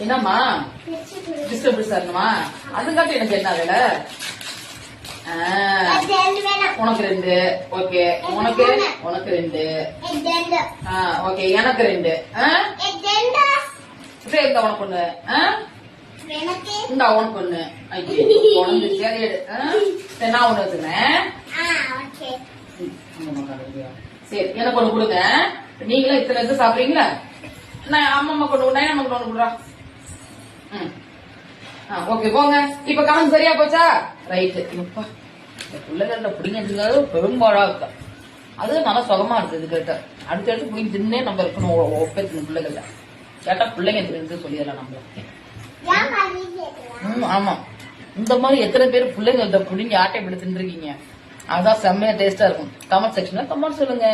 என்னம்மா பிஸ்கட் சாரணுமா? அதுக்காட்டி எனக்கு என்ன வேலை? உனக்கு 2. ஓகே, உனக்கு 2. ஓகே, எனக்கு 2. இந்த உனக்கு 1. இந்த உனக்கு 1. உனக்கு சரி, நான் 1 வச்சுக்கிறேன். சரி, எனக்கு 1 கொடுங்க. நீங்களும் இத்தனை இது சாப்பிடுறீங்களா? நான் அம்மா கொண்டு 9 நமக்கு 1 கொடுறா. ஓகே, போங்க. இப்ப கமெண்ட் சரியா போச்சா? ரைட்டு. இப்ப பிள்ளைகள பிடிங்கிறது பெரும்பாடா இருக்கா. அது நல்லா சுகமா இருக்கு. இது கேட்ட அடுத்தடுத்து பிடிங்க தின்னே நம்ம இருக்கணும். ஒப்பேத்து பிள்ளைகள கேட்டா பிள்ளைங்க தெரிஞ்சு சொல்லிடலாம் நம்ம. ஆமா, இந்த மாதிரி எத்தனை பேர் பிள்ளைங்கள்ட்ட பிடிங்க ஆட்டை இப்படி தின்றுருக்கீங்க? அதான் செம்மையா டேஸ்டா இருக்கும். கமெண்ட் செக்ஷன்ல கமெண்ட் சொல்லுங்க.